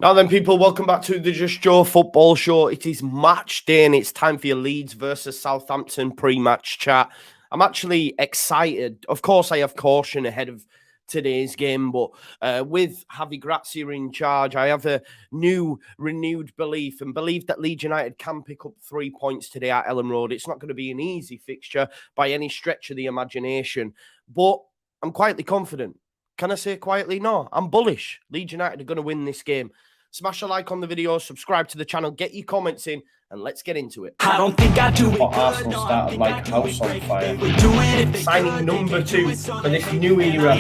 Now then, people, welcome back to the Just Joe football show. It is match day and it's time for your Leeds versus Southampton pre-match chat. I'm actually excited. Of course, I have caution ahead of today's game, but with Javi Gracia in charge, I have a renewed belief that Leeds United can pick up 3 points today at Ellen Road. It's not going to be an easy fixture by any stretch of the imagination, but I'm quietly confident. Can I say quietly? No, I'm bullish. Leeds United are going to win this game. Smash a like on the video, subscribe to the channel, get your comments in, and let's get into it. I don't think I do it. Arsenal started like house on fire. Signing number 2 for this new era.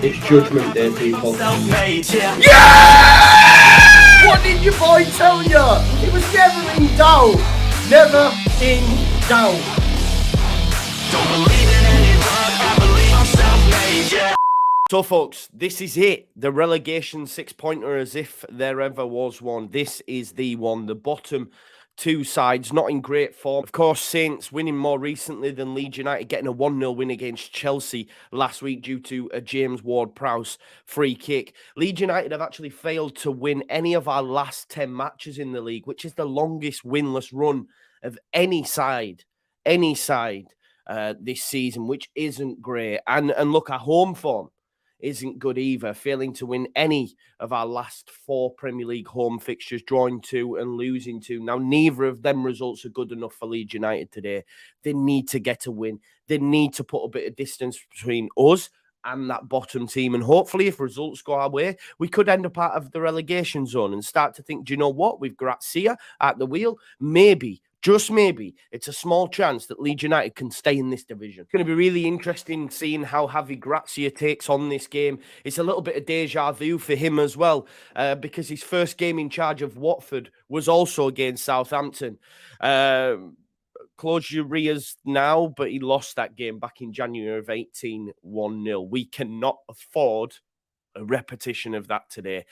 It's Judgment Day, people. Yeah! What did your boy tell you? He was never in doubt. Never in doubt. Don't believe in any luck, I believe I'm self-made, yeah. So, folks, this is it. The relegation six-pointer, as if there ever was one. This is the one. The bottom two sides not in great form. Of course, Saints winning more recently than Leeds United, getting a 1-0 win against Chelsea last week due to a James Ward-Prowse free kick. Leeds United have actually failed to win any of our last 10 matches in the league, which is the longest winless run of any side this season, which isn't great. And look, our home form isn't good either, failing to win any of our last 4 Premier League home fixtures, drawing 2 and losing 2. Now, neither of them results are good enough for Leeds United today. They need to get a win. They need to put a bit of distance between us and that bottom team. And hopefully, if results go our way, we could end up out of the relegation zone and start to think, do you know what? We've Gracia at the wheel. Maybe, just maybe, it's a small chance that Leeds United can stay in this division. It's going to be really interesting seeing how Javi Gracia takes on this game. It's a little bit of deja vu for him as well, because his first game in charge of Watford was also against Southampton. Close your ears now, but he lost that game back in January of 18, 1-0. We cannot afford a repetition of that today.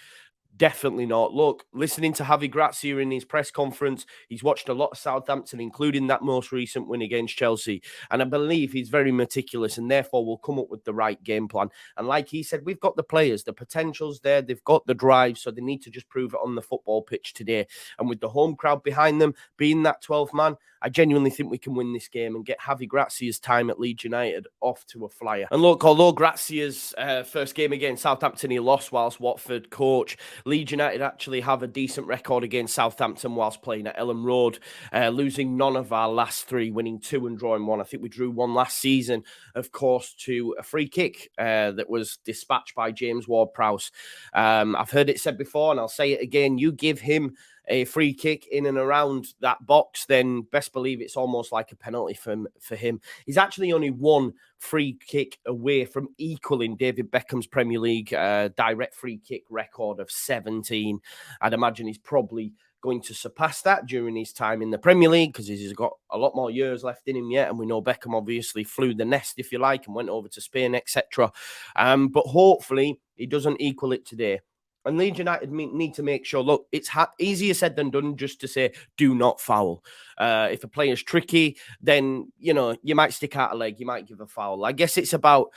Definitely not. Look, listening to Javi Gracia in his press conference, he's watched a lot of Southampton, including that most recent win against Chelsea. And I believe he's very meticulous and therefore will come up with the right game plan. And like he said, we've got the players, the potential's there, they've got the drive, so they need to just prove it on the football pitch today. And with the home crowd behind them, being that 12th man, I genuinely think we can win this game and get Javi Gracia's time at Leeds United off to a flyer. And look, although Gracia's first game against Southampton, he lost whilst Watford coach, Leeds United actually have a decent record against Southampton whilst playing at Ellen Road, losing none of our last 3, winning 2 and drawing 1. I think we drew 1 last season, of course, to a free kick that was dispatched by James Ward-Prowse. I've heard it said before, and I'll say it again, you give him a free kick in and around that box, then best believe it's almost like a penalty for him. He's actually only 1 free kick away from equaling David Beckham's Premier League direct free kick record of 17. I'd imagine he's probably going to surpass that during his time in the Premier League because he's got a lot more years left in him yet. And we know Beckham obviously flew the nest, if you like, and went over to Spain, etc. But hopefully he doesn't equal it today. And Leeds United need to make sure, look, it's easier said than done just to say, do not foul. If a player's tricky, then, you know, you might stick out a leg, you might give a foul. I guess it's about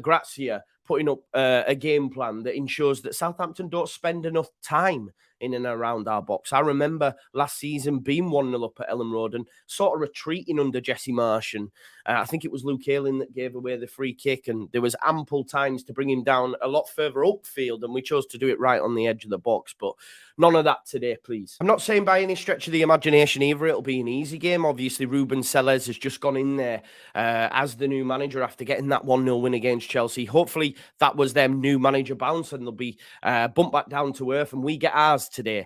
Gracia putting up a game plan that ensures that Southampton don't spend enough time in and around our box. I remember last season being 1-0 up at Ellen Road and sort of retreating under Jesse Marsh. And I think it was Luke Ayling that gave away the free kick. And there was ample times to bring him down a lot further upfield. And we chose to do it right on the edge of the box. But none of that today, please. I'm not saying by any stretch of the imagination either it'll be an easy game. Obviously, Ruben Sellés has just gone in there as the new manager after getting that 1-0 win against Chelsea. Hopefully, that was their new manager bounce and they'll be bumped back down to earth. And we get ours today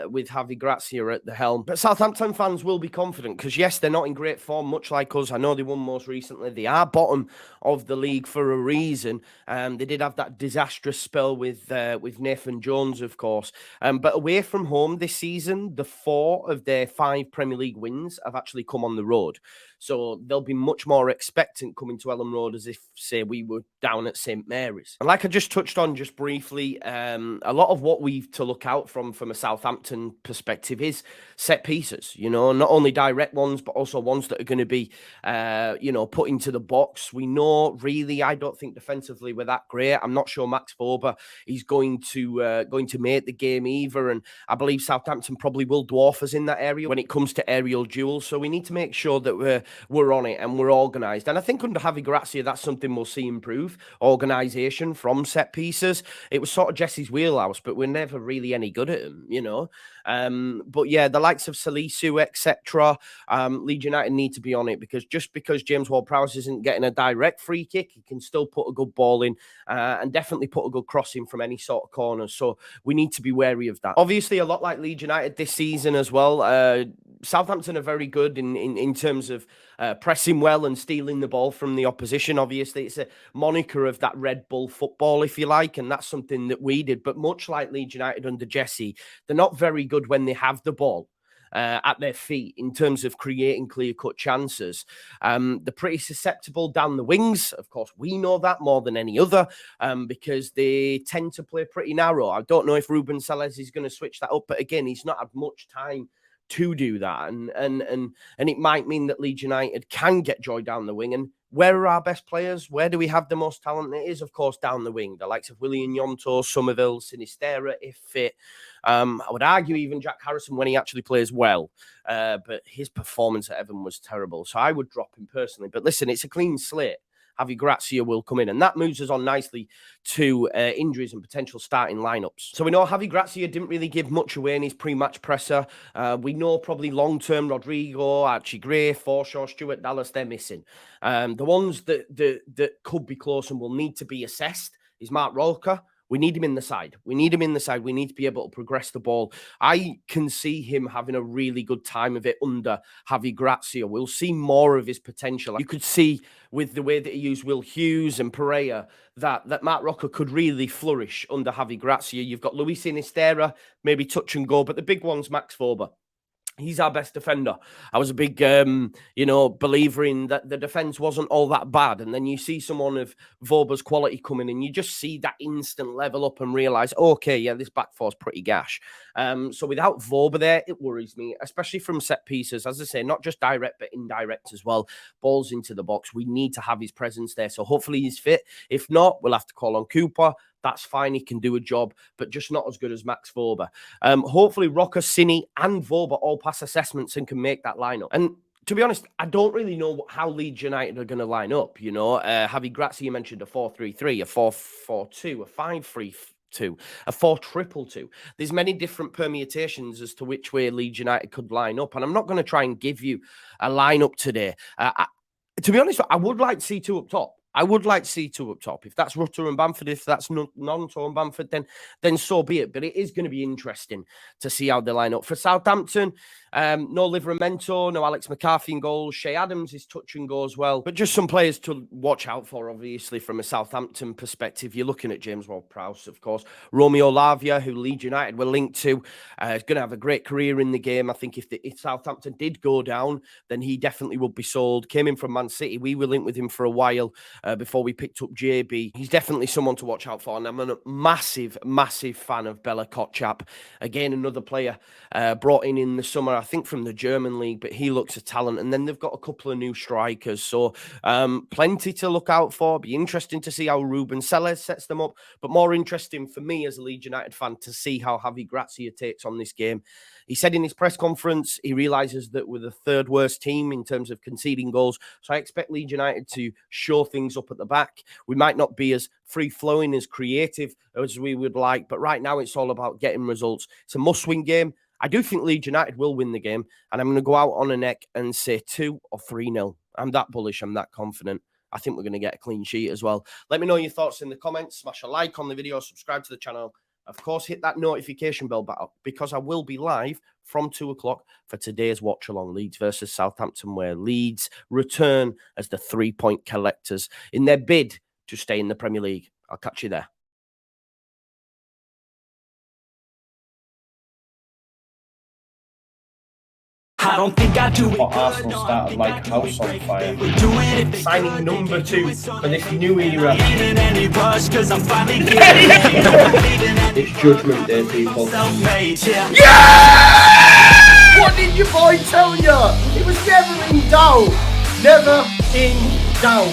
with Javi Gracia at the helm. But Southampton fans will be confident because, yes, they're not in great form, much like us. I know they won most recently. They are bottom of the league for a reason. They did have that disastrous spell with Nathan Jones, of course. But away from home this season, the 4 of their 5 Premier League wins have actually come on the road. So they'll be much more expectant coming to Ellen Road as if, say, we were down at St Mary's. And like I just touched on just briefly, a lot of what we've to look out from a Southampton perspective is set pieces, you know, not only direct ones, but also ones that are going to be, you know, put into the box. We know, really, I don't think defensively we're that great. I'm not sure Max Boba is going to make the game either. And I believe Southampton probably will dwarf us in that area when it comes to aerial duels. So we need to make sure that we're on it and we're organised. And I think under Javi Gracia, that's something we'll see improve. Organisation from set pieces. It was sort of Jesse's wheelhouse, but we're never really any good at him, you know. But yeah, the likes of Salisu, etc. Leeds United need to be on it, because just because James Ward-Prowse isn't getting a direct free kick, he can still put a good ball in and definitely put a good cross in from any sort of corner. So we need to be wary of that. Obviously, a lot like Leeds United this season as well. Southampton are very good in terms of pressing well and stealing the ball from the opposition. Obviously, it's a moniker of that Red Bull football, if you like, and that's something that we did. But much like Leeds United under Jesse, they're not very good when they have the ball at their feet in terms of creating clear-cut chances. They're pretty susceptible down the wings. Of course, we know that more than any other because they tend to play pretty narrow. I don't know if Ruben Selles is going to switch that up, but again, he's not had much time to do that, and it might mean that Leeds United can get joy down the wing. And where are our best players? Where do we have the most talent? It is, of course, down the wing. The likes of Willian Yonto, Somerville, Sinistera, if fit. I would argue even Jack Harrison when he actually plays well. But his performance at Everton was terrible. So I would drop him personally. But listen, it's a clean slate. Javi Gracia will come in. And that moves us on nicely to injuries and potential starting lineups. So we know Javi Gracia didn't really give much away in his pre-match presser. We know probably long-term Rodrigo, Archie Gray, Forshaw, Stuart Dallas, they're missing. The ones that could be close and will need to be assessed is Mark Roca. We need him in the side. We need him in the side. We need to be able to progress the ball. I can see him having a really good time of it under Javi Gracia. We'll see more of his potential. You could see with the way that he used Will Hughes and Pereira that Matt Roca could really flourish under Javi Gracia. You've got Luis Sinistera, maybe touch and go, but the big one's Max Foba. He's our best defender. I was a big, believer in that the defence wasn't all that bad. And then you see someone of Voba's quality coming in, you just see that instant level up and realise, okay, yeah, this back four's pretty gash. So without Voba there, it worries me, especially from set pieces. As I say, not just direct, but indirect as well. Balls into the box. We need to have his presence there. So hopefully he's fit. If not, we'll have to call on Cooper. That's fine. He can do a job, but just not as good as Max Voba. Hopefully, Roca, Cini, and Voba all pass assessments and can make that lineup. And to be honest, I don't really know how Leeds United are going to line up. You know, Javi Gracia mentioned a 4-3-3, a 4-4-2, a 5-3-2, a 4-2-2. There's many different permutations as to which way Leeds United could line up. And I'm not going to try and give you a lineup today. To be honest, I would like to see two up top. I would like to see two up top. If that's Rutter and Bamford, if that's non-Tor and Bamford, then so be it. But it is going to be interesting to see how they line up. For Southampton, no Livramento, no Alex McCarthy in goal. Shea Adams is touch and go as well. But just some players to watch out for, obviously, from a Southampton perspective. You're looking at James Ward-Prowse, of course. Romeo Lavia, who Leeds United were linked to, is going to have a great career in the game. I think if Southampton did go down, then he definitely would be sold. Came in from Man City. We were linked with him for a while. Before we picked up JB. He's definitely someone to watch out for. And I'm a massive, massive fan of Bella Kotchap. Again, another player brought in the summer, I think from the German league, but he looks a talent. And then they've got a couple of new strikers. So plenty to look out for. Be interesting to see how Ruben Selles sets them up. But more interesting for me as a Leeds United fan to see how Javi Gracia takes on this game. He said in his press conference, he realises that we're the third worst team in terms of conceding goals. So I expect Leeds United to show things up at the back. We might not be as free-flowing, as creative as we would like, but right now it's all about getting results. It's a must-win game. I do think Leeds United will win the game, and I'm going to go out on a neck and say 2 or 3-0. I'm that bullish. I'm that confident. I think we're going to get a clean sheet as well. Let me know your thoughts in the comments. Smash a like on the video. Subscribe to the channel. Of course, hit that notification bell button because I will be live from 2 o'clock for today's watch along Leeds versus Southampton, where Leeds return as the 3-point collectors in their bid to stay in the Premier League. I'll catch you there. I don't think I do it. But Arsenal started like a house on fire. Signing number 2 for this new era. It's Judgment Day, people. Yeah! What did your boy tell you? It was never in doubt. Never in doubt.